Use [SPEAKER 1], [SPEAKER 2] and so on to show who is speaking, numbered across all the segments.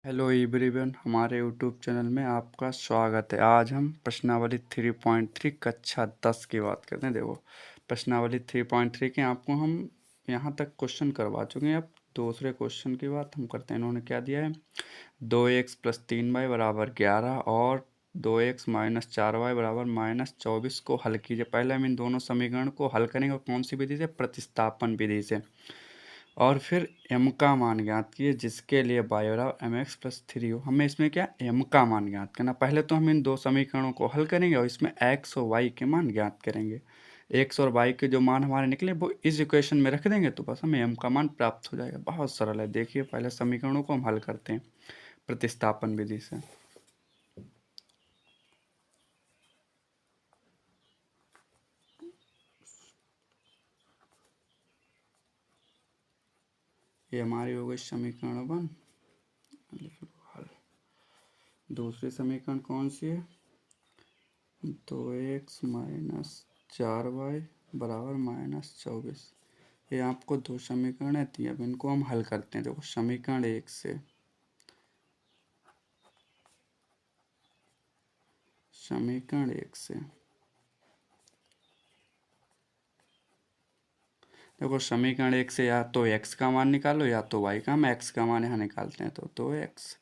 [SPEAKER 1] Hello everyone, हमारे YouTube channel में आपका स्वागत है। आज हम प्रश्नावली 3.3 कक्षा 10 की बात करते हैं। देखो, प्रश्नावली 3.3 के आपको हम यहाँ तक क्वेश्चन करवा चुके हैं। अब दूसरे क्वेश्चन की बात हम करते हैं। इन्होंने क्या दिया है, 2x + 3y = 11 और 2x - 4y = -24 को हल कीजिए। पहले हम इन दोनों समीकरण को हल करेंगे। और कौन सी विधि से? प्रतिस्थापन विधि से। और फिर m का मान ज्ञात कीजिए जिसके लिए y = mx + 3 हो। हमें इसमें क्या m का मान ज्ञात करना। पहले तो हम इन दो समीकरणों को हल करेंगे और इसमें x और y के मान ज्ञात करेंगे। x और y के जो मान हमारे निकले वो इस इक्वेशन में रख देंगे तो बस हमें m का मान प्राप्त हो जाएगा। बहुत सरल है। देखिए, पहले समीकरणों को हम हल करते हैं प्रतिस्थापन विधि से। ये हमारी हो गई समीकरण 1। हल। दूसरी समीकरण कौन सी है? 2x - 4y = -24। ये आपको दो समीकरण थी। अब इनको हम हल करते हैं। देखो, समीकरण 1 से देखो, समीकरण 1 से या तो x का मान निकालो या तो y का। हम x का मान यहाँ निकालते हैं तो 2x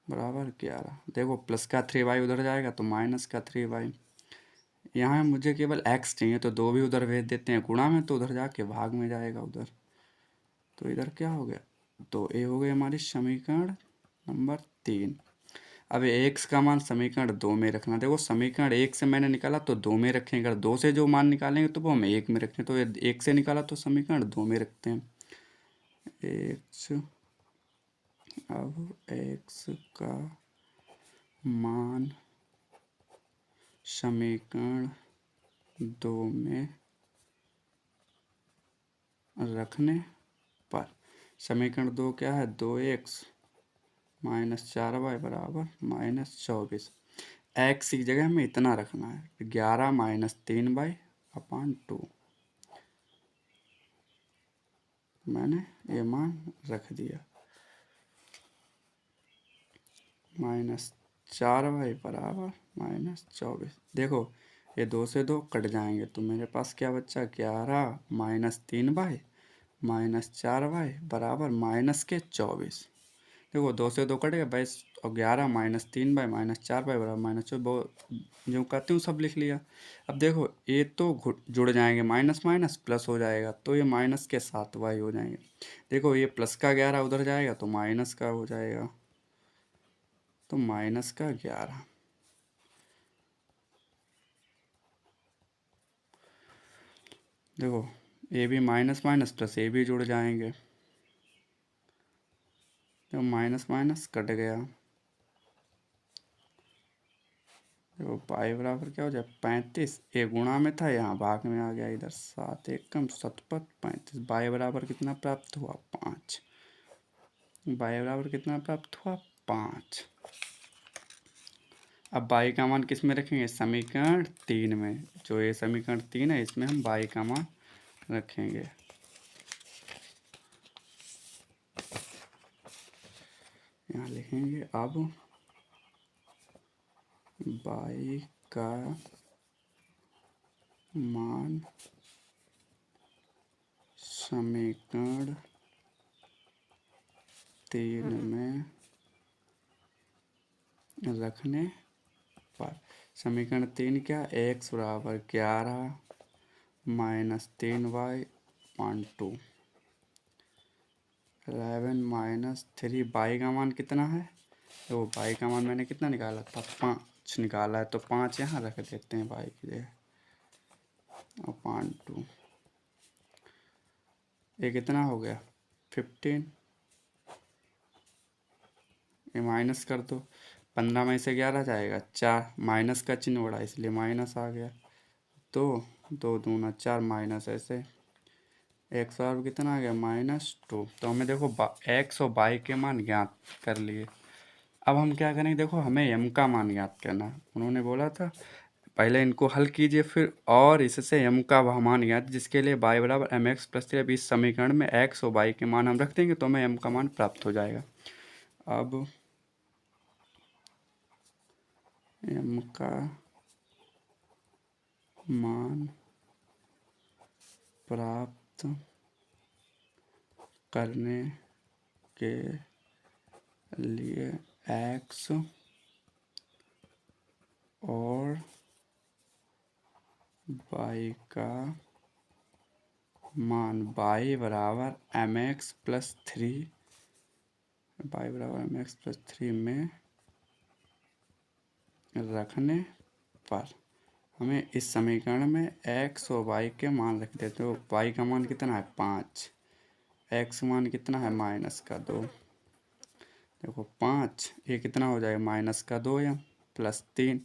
[SPEAKER 1] = 11। देखो, प्लस का 3y उधर जाएगा तो माइनस का 3y। यहाँ मुझे केवल x चाहिए तो 2 भी उधर भेज देते हैं गुणा में, तो उधर जाके भाग में जाएगा उधर। तो इधर क्या हो गया? तो ये हो गई हमारी समीकरण नंबर 3। अब x का मान समीकरण 2 में रखना। देखो, समीकरण 1 से मैंने निकाला तो 2 में रखेंगे। अगर 2 से जो मान निकालेंगे तो वो हम 1 में रखें। तो ये 1 से निकाला तो समीकरण 2 में रखते हैं। x, अब x का मान समीकरण 2 में रखने पर समीकरण 2 क्या है? 2x - 4y = -24। x की जगह हमें इतना रखना है, 11 - 3y/2। मैंने ये मान रख दिया। -4y = -24। देखो, ये 2 से 2 कट जाएंगे तो मेरे पास क्या बच्चा? 11 - 3y - 4y = -24। देखो, 2 से 2 कट गए बस। और 11 - 3y - 4y -24 जो कहते हूँ सब लिख लिया। अब देखो, ये तो जुड़ जाएंगे, माइनस माइनस प्लस हो जाएगा तो ये माइनस के साथ y हो जाएंगे। देखो, ये प्लस का 11 उधर जाएगा तो माइनस का हो जाएगा, तो -11। देखो, ये भी माइनस माइनस प्लस ये भी जुड़ जाएंगे, तो माइनस माइनस कट गया। देखो, पाई बराबर क्या हो जाए? 35। ये गुणा में था, यहाँ भाग में आ गया इधर। 7 एकम 7 35। बाई बराबर कितना प्राप्त हुआ? 5। बाई बराबर कितना प्राप्त हुआ? 5। अब बाई का मान किस में रखेंगे? समीकरण 3 में। जो ये समीकरण 3 है इसमें हम बाई का मान रखेंगे। यहाँ लिखेंगे अब बाई का मान समीकरण 3 में रखने पर समीकरण 3 क्या? x = 11 - 3y/2। 11 - 3। बाई का मान कितना है? तो बाई का मान मैंने कितना निकाला था? 5 निकाला है, तो 5 यहाँ रख देते हैं बाई की जगह। और 5/2 ये कितना हो गया? 15। ये माइनस कर दो। 15 में से 11 जाएगा 4, माइनस का चिन्ह उड़ा इसलिए माइनस आ गया। तो 2 दूना 4 माइनस ऐसे एक्स और कितना आ गया? -2। तो हमें देखो एक्स और बाई के मान ज्ञात कर लिए। अब हम क्या करेंगे? देखो, हमें एम का मान ज्ञात करना है। उन्होंने बोला था पहले इनको हल कीजिए फिर और इससे एम का मान ज्ञात, जिसके लिए y = mx + 3। अब इस समीकरण में एक्स और बाई के मान हम रख देंगे तो हमें एम का मान प्राप्त हो जाएगा। अब m का मान प्राप्त करने के लिए x और y का मान y बराबर mx+3 में रखने पर हमें इस समीकरण में x और y के मान रख देते। तो y का मान कितना है 5, x मान कितना है -2। देखो 5 ये कितना हो जाएगा -2m +3।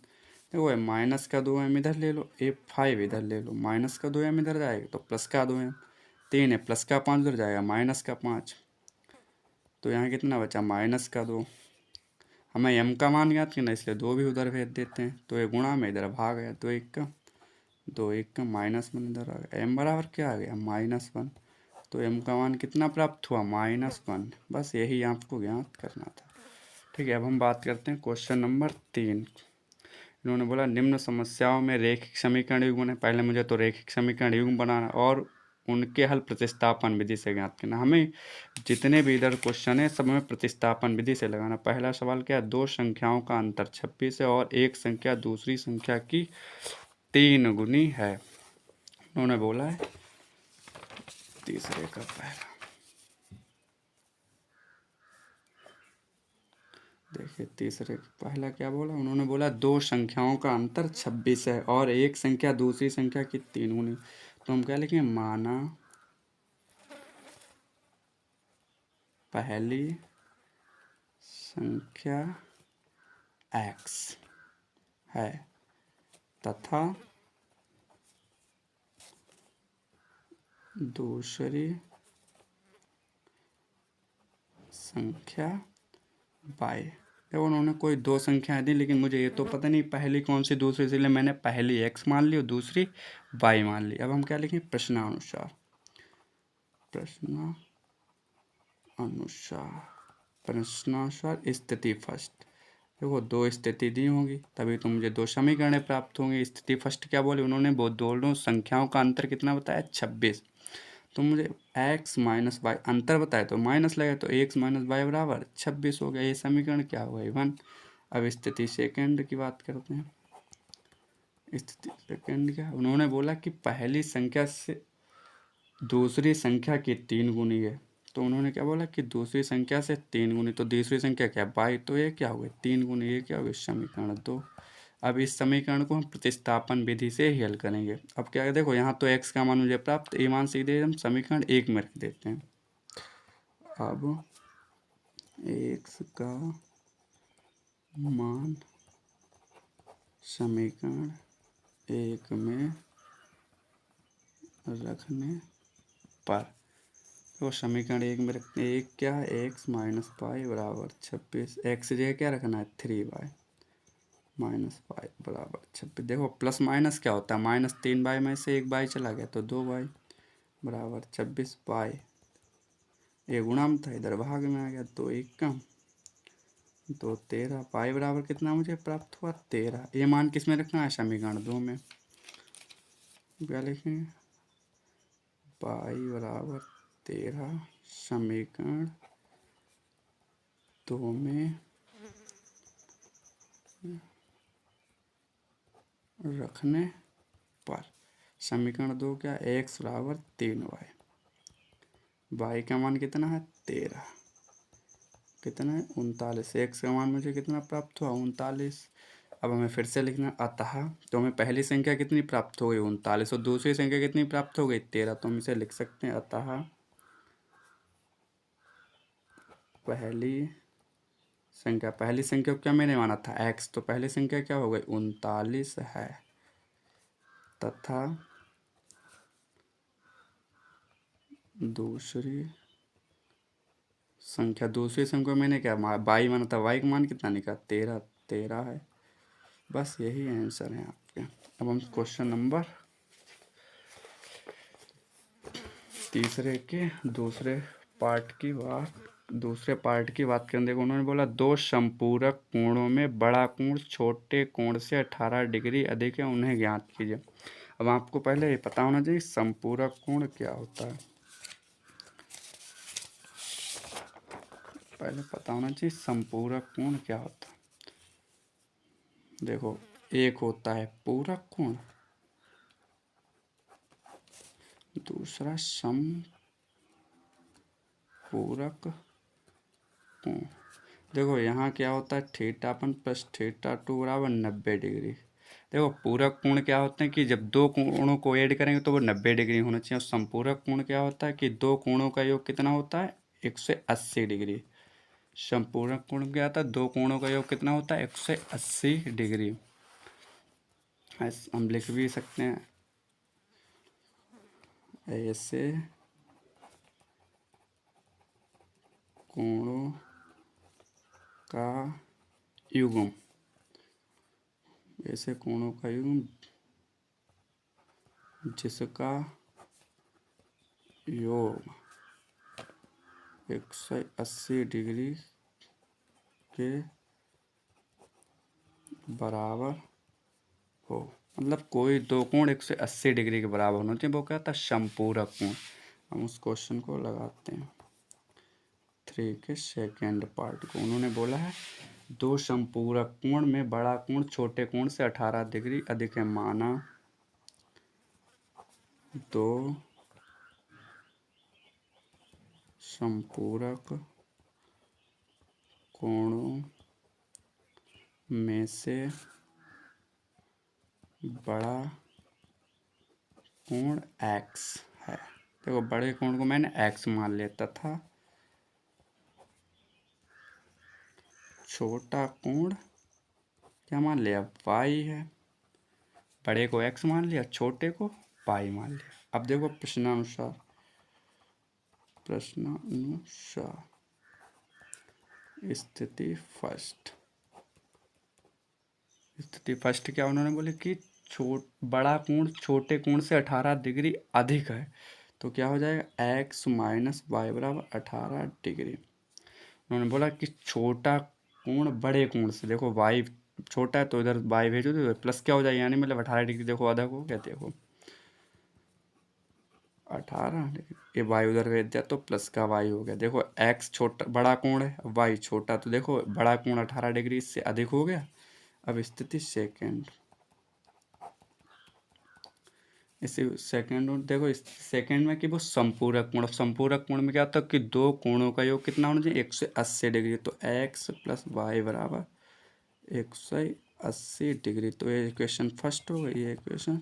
[SPEAKER 1] देखो -2m इधर ले लो, ये 5 इधर ले लो, -2m इधर जाएगा तो +2m, 3 है +5 उधर जाएगा -5। तो यहाँ कितना बचा -2। हमें m का मान ज्ञात करना इसलिए 2 भी उधर भेज देते हैं। तो ये गुणा में इधर भाग गया, 2 1 का -1 इधर आ गया। m बराबर क्या आ गया -1। तो m का मान कितना प्राप्त हुआ -1। बस यही आपको ज्ञात करना था। ठीक है, अब हम बात करते हैं क्वेश्चन नंबर 3। इन्होंने बोला निम्न समस्याओं में रैखिक समीकरण युग्म है। पहले मुझे तो रैखिक समीकरण युग्म बनाना और उनके हल प्रतिस्थापन विधि से ज्ञात करना। हमें जितने भी इधर क्वेश्चन है सब में प्रतिस्थापन विधि से लगाना। पहला सवाल क्या है, दो संख्याओं का अंतर 26 है और एक संख्या दूसरी संख्या की 3 गुनी है। उन्होंने बोला है तीसरे का पहला, देखिए तीसरे पहला क्या बोला, उन्होंने बोला दो संख्याओं का अंतर 26 है और एक संख्या दूसरी संख्या की 3 गुनी। तो हम क्या लिखेंगे, माना पहली संख्या x है तथा दूसरी संख्या y। देखो उन्होंने कोई दो संख्याएं दी, लेकिन मुझे ये तो पता नहीं पहली कौन सी दूसरी, इसलिए मैंने पहली x मान ली और दूसरी y मान ली। अब हम क्या लिखें, प्रश्नानुसार स्थिति फर्स्ट। देखो दो स्थिति दी होंगी तभी तो मुझे दो समीकरण प्राप्त होंगे। स्थिति फर्स्ट क्या बोले उन्होंने, वो दोनों संख्याओं का अंतर कितना बताया 26। तो मुझे x माइनस वाई अंतर बताया तो माइनस लगा, तो x माइनस वाई बराबर 26 हो गया। ये समीकरण क्या हो गया 1। अब स्थिति सेकंड की बात करते हैं। स्थिति सेकंड क्या, उन्होंने बोला कि पहली संख्या से दूसरी संख्या की 3 गुनी है। तो उन्होंने क्या बोला कि दूसरी संख्या से 3 गुनी, तो दूसरी संख्या क्या बाई, तो ये क्या हो गया 3 गुनी, ये क्या हो गया समीकरण 2। अब इस समीकरण को हम प्रतिस्थापन विधि से ही हल करेंगे। अब क्या है, देखो यहाँ तो x का मान मुझे प्राप्त, ये मान सीधे हम समीकरण 1 में रख देते हैं। अब x का मान समीकरण 1 में रखने पर, तो समीकरण 1 में रखते हैं, एक क्या है x माइनस पाई बराबर 26, x जगह क्या रखना है 3y माइनस पाई बराबर 26। देखो प्लस माइनस क्या होता है, -3y में से 1y चला गया तो 2y बराबर 26 पाई, ये गुणा में था इधर भाग में आ गया, 2 1 कम 2 13 पाई बराबर कितना मुझे प्राप्त हुआ 13। ये मान किस में रखना है, समीकरण 2 में। क्या लिखेंगे, पाई बराबर 13 समीकरण 2 में रखने पर। समीकरण 2 क्या, x बराबर 3y, y का मान कितना है 13, कितना है 39, x का मान मुझे कितना प्राप्त हुआ 39। अब हमें फिर से लिखना अतः, तो हमें पहली संख्या कितनी प्राप्त हो गई 39 और दूसरी संख्या कितनी प्राप्त हो गई 13। तो हम इसे लिख सकते हैं अतः पहली संख्या को क्या मैंने माना था x, तो पहली संख्या क्या हो गई 39 है तथा दूसरी संख्या मैंने क्या y माना था, y का मान कितना निकला 13 है। बस यही आंसर है आपके। अब हम क्वेश्चन नंबर तीसरे के दूसरे पार्ट की बात दूसरे पार्ट की बात करें, देखो उन्होंने बोला दो संपूरक कोणों में बड़ा कोण छोटे कोण से 18 डिग्री अधिक है, उन्हें ज्ञात कीजिए। अब आपको पहले ये पता होना चाहिए संपूरक कोण क्या होता है, पहले पता होना चाहिए संपूरक कोण क्या होता है। देखो एक होता है पूरक कोण, दूसरा समपूरक कोण। देखो यहाँ क्या होता है थीटा 1 प्लस थीटा 2 बराबर 90 डिग्री। देखो पूरक कोण क्या होते हैं कि जब दो कोणों को ऐड करेंगे तो वो 90 डिग्री होना चाहिए, और संपूरक कोण क्या होता है कि दो कोणों का योग कितना होता है 180 डिग्री। संपूरक कोण क्या होता है, दो कोणों का योग कितना होता है 180 डिग्री। हम लिख भी सकते हैं ऐसे कोणों का युग्म, ऐसे कोणों का युग्म जिसका योग 180 डिग्री के बराबर हो। मतलब कोई दो कोण 180 डिग्री के बराबर होना चाहिए, वो क्या था संपूरक कोण। हम उस क्वेश्चन को लगाते हैं 3 के सेकेंड पार्ट को। उन्होंने बोला है दो संपूरक कोण में बड़ा कोण छोटे कोण से 18 डिग्री अधिक है, माना दो संपूरक कोणों में से बड़ा कोण x है। देखो बड़े कोण को मैंने x मान लिया तथा छोटा कोण क्या मान लिया y है। बड़े को x मान लिया, छोटे को y मान लिया। अब देखो प्रश्नानुसार स्थिति फर्स्ट क्या उन्होंने बोले कि बड़ा कोण छोटे कोण से 18 डिग्री अधिक है, तो क्या हो जाएगा x माइनस वाई बराबर 18 डिग्री। उन्होंने बोला कि छोटा कोण बड़े कोण से, देखो y छोटा है तो इधर y भेजो तो प्लस क्या हो जाएगा, यानी मतलब 18 डिग्री देखो अधिक हो गया। देखो 18 डिग्री, ये y उधर भेज दिया तो प्लस का y हो गया। देखो x छोटा बड़ा कोण है, y छोटा, तो देखो बड़ा कोण 18 डिग्री इससे अधिक हो गया। अब स्थिति सेकेंड, इसी सेकेंड देखो इस सेकेंड में कि वो संपूरक कोण, संपूरक कोण में क्या होता है कि दो कोणों का योग कितना होना चाहिए 180 डिग्री, तो x प्लस वाई बराबर 180 डिग्री। तो ये इक्वेशन फर्स्ट हो गई, ये इक्वेशन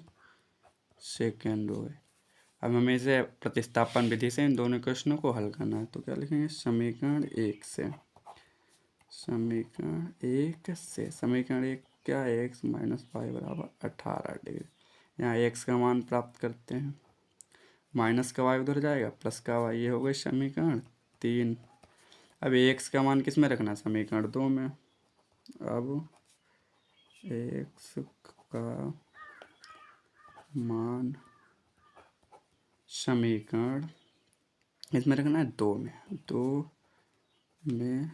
[SPEAKER 1] सेकेंड हो गई। अब हमें इसे प्रतिस्थापन विधि से इन दोनों इक्वेशनों को हल करना है, तो क्या लिखेंगे समीकरण 1 से, समीकरण 1 क्या है x माइनस वाई बराबर 18 डिग्री। यहाँ x का मान प्राप्त करते हैं, माइनस का y उधर जाएगा प्लस का y, ये हो गई समीकरण 3। अब x का मान किस में रखना है समीकरण 2 में। अब x का मान समीकरण इसमें रखना है 2 में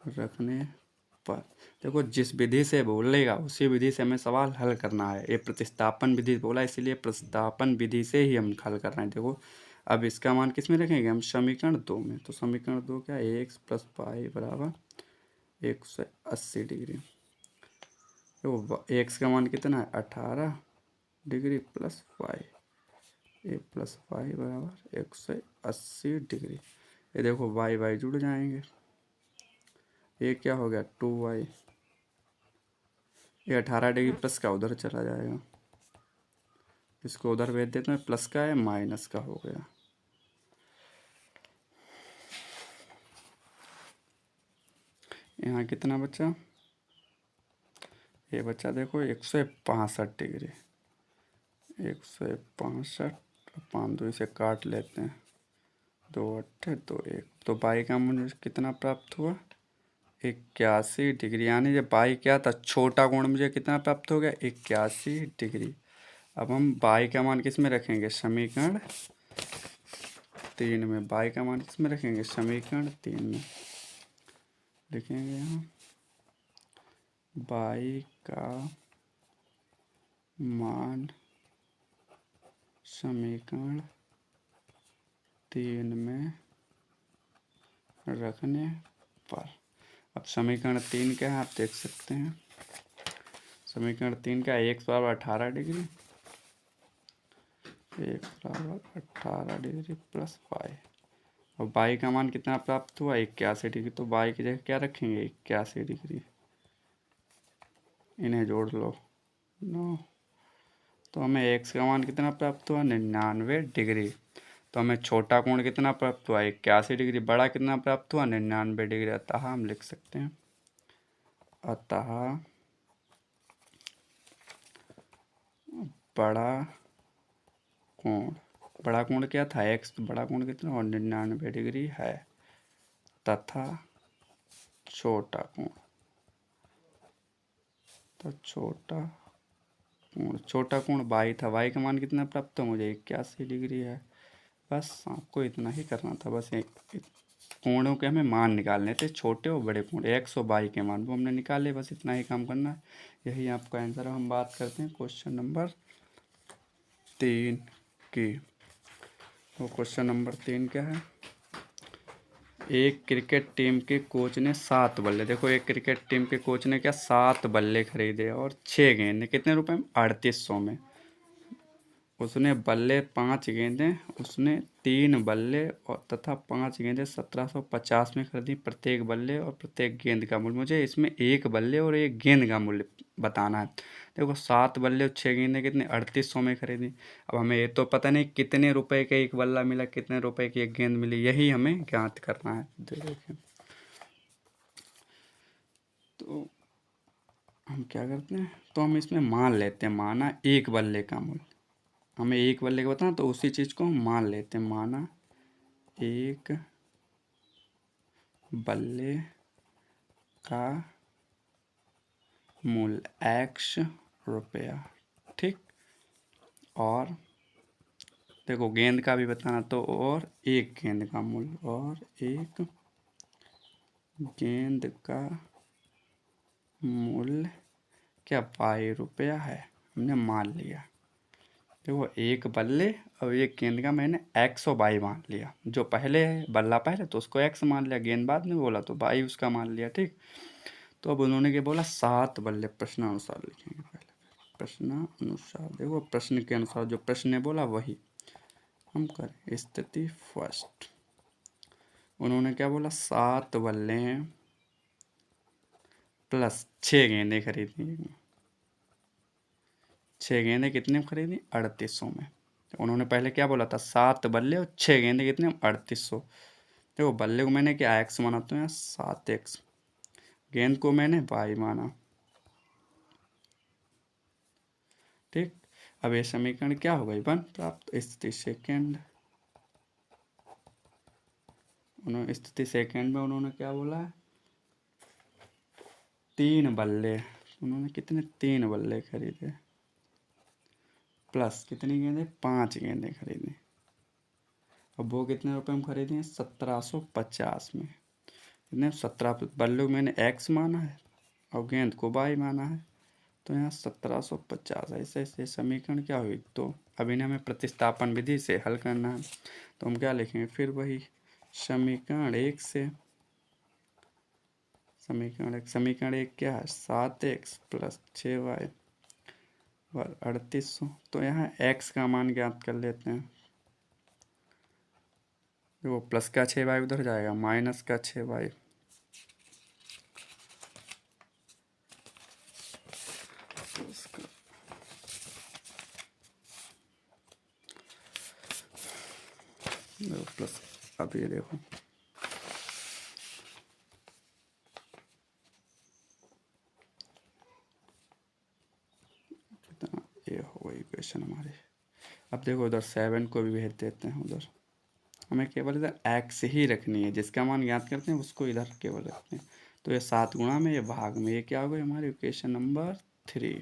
[SPEAKER 1] रखने पर, देखो जिस विधि से बोलेगा उसी विधि से हमें सवाल हल करना है। ये प्रतिस्थापन विधि बोला इसलिए प्रतिस्थापन विधि से ही हम हल कर रहे हैं। देखो अब इसका मान किस में रखेंगे हम समीकरण 2 में, तो समीकरण 2 क्या है x प्लस वाई बराबर 180 डिग्री। देखो x का मान कितना है 18 डिग्री प्लस वाई, ए प्लस वाई बराबर 180 डिग्री। ये देखो वाई जुड़ जाएंगे, ये क्या हो गया 2y, ये 18 डिग्री प्लस का उधर चला जाएगा, इसको उधर भेज देते हैं, प्लस का है माइनस का हो गया। यहाँ कितना बचा, ये बचा देखो 165 डिग्री, 165, 5 से काट लेते हैं, 2 8 2 1, तो बाई का मुझे कितना प्राप्त हुआ 81 डिग्री। यानी जब बाई क्या था छोटा कोण मुझे कितना प्राप्त हो गया 81 डिग्री। अब हम बाई का मान किस में रखेंगे समीकरण 3 में, बाई का मान किस में रखेंगे, समीकरण 3 में लिखेंगे यहाँ बाई का मान समीकरण 3 में रखने पर। अब समीकरण 3 क्या है आप देख सकते हैं, समीकरण 3 का x बराबर 18 डिग्री, x बराबर 18 डिग्री प्लस y, और y का मान कितना प्राप्त हुआ 81 डिग्री, तो y की जगह क्या रखेंगे 81 डिग्री, इन्हें जोड़ लो 9, तो हमें x का मान कितना प्राप्त हुआ 99 डिग्री। तो हमें छोटा कोण कितना प्राप्त हुआ 81 डिग्री, बड़ा कितना प्राप्त हुआ 99 डिग्री। अतः हम लिख सकते हैं, अतः बड़ा कोण क्या था x, तो बड़ा कोण कितना और 99 डिग्री है, तथा छोटा कोण, तो छोटा कोण y था, y का मान कितना प्राप्त हुआ मुझे 81 डिग्री है। बस आपको इतना ही करना था, बस एक कोणों के हमें मान निकालने थे, छोटे और बड़े कोण x और y के मान वो हमने निकाले, बस इतना ही काम करना है, यही आपका आंसर है। हम बात करते हैं क्वेश्चन नंबर 3 की। तो क्वेश्चन नंबर 3 क्या है, एक क्रिकेट टीम के कोच ने 7 बल्ले, देखो एक क्रिकेट टीम के कोच ने क्या 7 बल्ले खरीदे और 6 गेंदे, कितने रुपए में 3800 में। उसने बल्ले 5 गेंदें, उसने 3 बल्ले और तथा 5 गेंदें 1750 में खरीदी, प्रत्येक बल्ले और प्रत्येक गेंद का मूल्य, मुझे इसमें एक बल्ले और एक गेंद का मूल्य बताना है। देखो 7 बल्ले और 6 गेंदें कितने 3800 में खरीदी। अब हमें ये तो पता नहीं कितने रुपए का एक बल्ला मिला, कितने रुपए की एक गेंद मिली, यही हमें ज्ञात करना है। देखिए तो हम क्या करते हैं, तो हम इसमें मान लेते हैं, माना एक बल्ले का मूल्य, हमें एक बल्ले का बताना, तो उसी चीज़ को हम मान लेते हैं, माना एक बल्ले का मूल्य x रुपया, ठीक। और देखो गेंद का भी बताना, तो और एक गेंद का मूल्य, और एक गेंद का मूल्य क्या ₹5 है, हमने मान लिया। देखो एक बल्ले और एक गेंद का मैंने x और y मान लिया, जो पहले है बल्ला पहले तो उसको x मान लिया, गेंद बाद में बोला तो y उसका मान लिया, ठीक। तो अब उन्होंने क्या बोला 7 बल्ले, प्रश्नानुसार लिखेंगे पहले, प्रश्नानुसार, देखो प्रश्न के अनुसार जो प्रश्न ने बोला वही हम करें। स्थिति फर्स्ट, उन्होंने क्या बोला 7 बल्ले प्लस 6 गेंदें खरीदी, 6 गेंदें कितने में खरीदी 3800 में। उन्होंने पहले क्या बोला था 7 बल्ले और 6 गेंदें कितने 3800। देखो बल्ले को मैंने क्या x माना, तो यहाँ 7x, गेंद को मैंने y माना, ठीक। अब ये समीकरण क्या हो गई बन प्राप्त। स्थिति सेकेंड, उन्होंने स्थिति सेकेंड में उन्होंने क्या बोला है 3 बल्ले, उन्होंने कितने 3 बल्ले खरीदे, प्लस कितनी गेंदें 5 गेंदें खरीदी। अब वो कितने रुपए में खरीदी हैं 1750 में, कितने 17 बल्ले को मैंने x माना है और गेंद को y माना है, तो यहाँ 1750, ऐसे ऐसे समीकरण क्या हुई। तो अब इन्हें हमें प्रतिस्थापन विधि से हल करना है, तो हम क्या लिखेंगे फिर वही समीकरण 1 से, समीकरण 1 क्या है 7x प्लस 6y और 3800। तो यहाँ x का मान ज्ञात कर लेते हैं, वो प्लस का 6y उधर जाएगा, माइनस का 6y, प्लस, अब ये देखो कितना, ये हो गई इक्वेशन हमारी। अब देखो उधर 7 को भी भेज देते हैं उधर, हमें केवल इधर x ही रखनी है, जिसका मान ज्ञात करते हैं उसको इधर केवल रखते हैं। तो ये 7 गुणा में, ये भाग में, ये क्या हो गई हमारी इक्वेशन नंबर 3।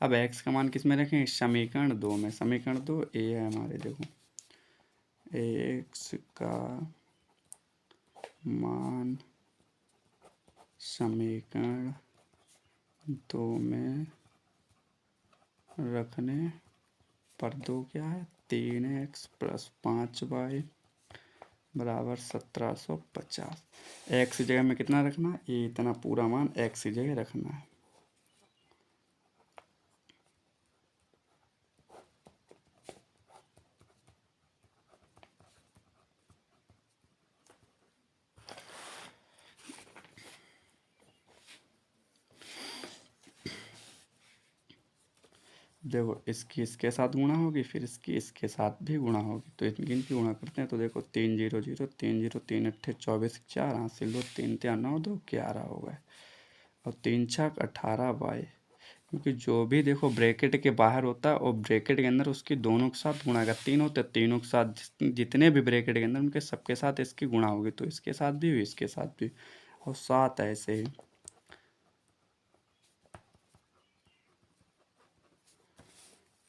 [SPEAKER 1] अब x का मान किस में रखें समीकरण 2 में, समीकरण 2 ये है हमारे, देखो एक्स का मान समीकरण 2 में रखने पर दो क्या है 3x प्लस 5y बराबर 1750। एक्स की जगह में कितना रखना है, ये इतना पूरा मान एक्स की जगह रखना है। देखो इसकी इसके साथ गुणा होगी, फिर इसकी इसके साथ भी गुणा होगी, तो इनकी गुणा करते हैं। तो देखो 3 0 0 3 0 3 अट्ठे 24 4 हासिल 2 3 3 9 2 11 हो गए, और 3 छक 18 बाई, क्योंकि जो भी देखो ब्रैकेट के बाहर होता है और ब्रैकेट के अंदर उसकी दोनों के साथ गुणा, अगर तीन होते तीनों के साथ जितने भी ब्रैकेट के अंदर उनके सबके साथ इसकी गुणा होगी, तो इसके साथ भी हुई इसके साथ भी, और 7 ऐसे ही।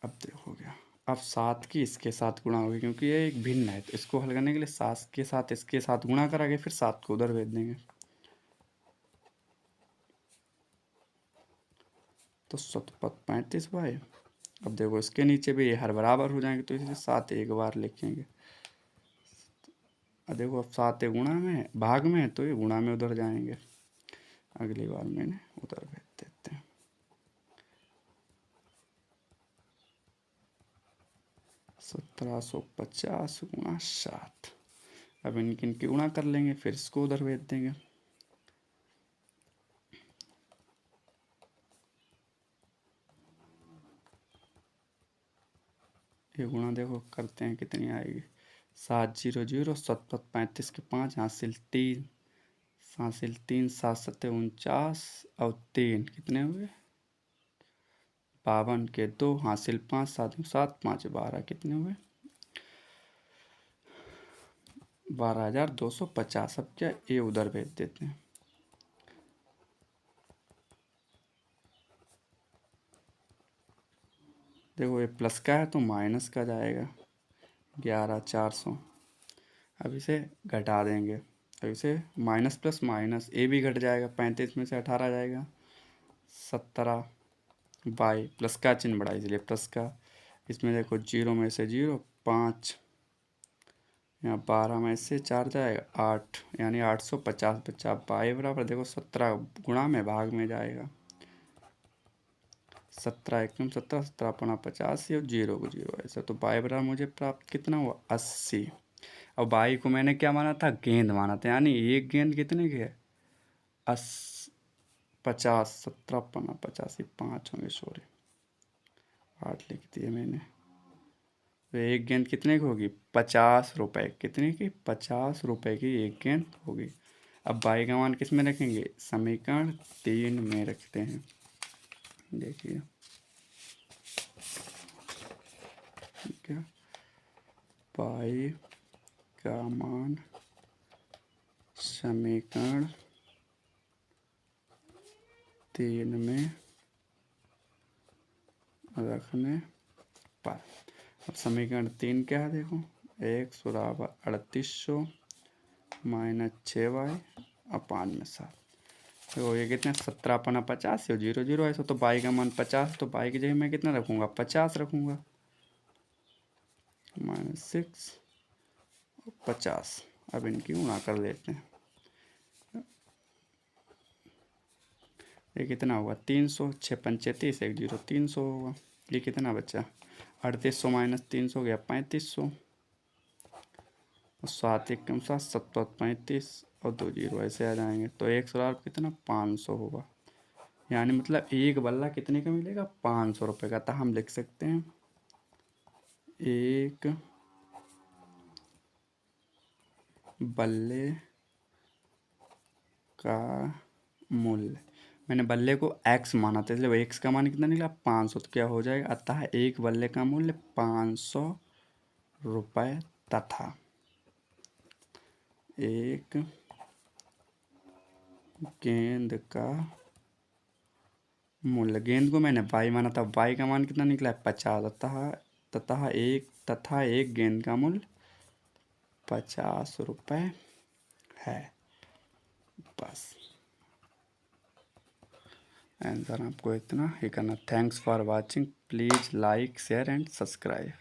[SPEAKER 1] अब देखो गया, अब 7 की इसके साथ गुणा होगी, क्योंकि ये एक भिन्न है, तो इसको हल करने के लिए 7 के साथ इसके साथ गुणा कराके फिर 7 को उधर भेज देंगे, तो 7 35 भाई। अब देखो इसके नीचे भी ये हर बराबर हो जाएंगे, तो इसलिए 7 एक बार लिखेंगे। अब देखो अब 7 गुणा में भाग में है, तो ये गुणा में उधर जाएंगे, अगली बार मैंने उधर भेज देते हैं। 1750 गुणा 7। अब इनकी गुणा कर लेंगे, फिर इसको उधर भेज देंगे। ये गुणा देखो करते हैं कितनी आएगी, 7 0 0 7 35 के 5 हासिल 3 हासिल 3 7 7 49 और 3 कितने हुए 52 के 2 हासिल 5 7 7 5 12 कितने हुए 12,250। अब क्या ये उधर भेज देते हैं। देखो ये प्लस का है तो माइनस का जाएगा 11,400। अब इसे घटा देंगे, अब इसे माइनस प्लस माइनस ए भी घट जाएगा, 35 में से 18 जाएगा 17 बाई, प्लस का चिन्ह बढ़ा इसलिए प्लस का। इसमें देखो 0 में से 0 5, यहाँ 12 में से 4 जाएगा 8, यानी 850 बचा। बाई बराबर देखो 17 गुणा में भाग में जाएगा, 17 एकम 17 17 अपना 85 और 0 को 0 ऐसा, तो बाई बराबर मुझे प्राप्त कितना हुआ 80। और बाई को मैंने क्या माना था गेंद माना था, यानी एक गेंद कितने की है 50 17 अपना 85 5 होंगे, सॉरी 8 लिख दिए मैंने। तो एक गेंद कितने की होगी 50 रुपए, कितने की 50 रुपए की एक गेंद होगी। अब बाई का मान किस में रखेंगे, समीकरण 3 में रखते हैं। देखिए ठीक है, बाई का मान समीकरण 3 में रखने पर। अब समीकरण 3 क्या है देखो, x बराबर 3800 माइनस 6y अपान में 7। तो ये कितने 17 अपना 50 और 0 0 ऐसा, तो बाई का मान 50, तो बाई की जगह मैं कितना रखूँगा 50 रखूँगा, -6 50। अब इनकी गुणा कर लेते हैं, ये कितना होगा 300 6 पंचे 30 1 0 300 होगा। ये कितना बचा 3800 माइनस 300 गया 3500, और 7 1 कम 7 7 35 और 2 0 ऐसे आ जाएंगे, तो एक सौ कितना 500 होगा। यानी मतलब एक बल्ला कितने का मिलेगा 500 रुपये का। तो हम लिख सकते हैं एक बल्ले का मूल्य, मैंने बल्ले को x माना था इसलिए x का मान कितना निकला 500, तो क्या हो जाएगा अतः एक बल्ले का मूल्य 500 रुपये तथा एक गेंद का मूल्य, गेंद को मैंने बाई माना था, बाई का मान कितना निकला है 50, तथा एक गेंद का मूल्य ₹50 है। बस आंसर आपको इतना ही करना। Thanks for watching, please like share and subscribe.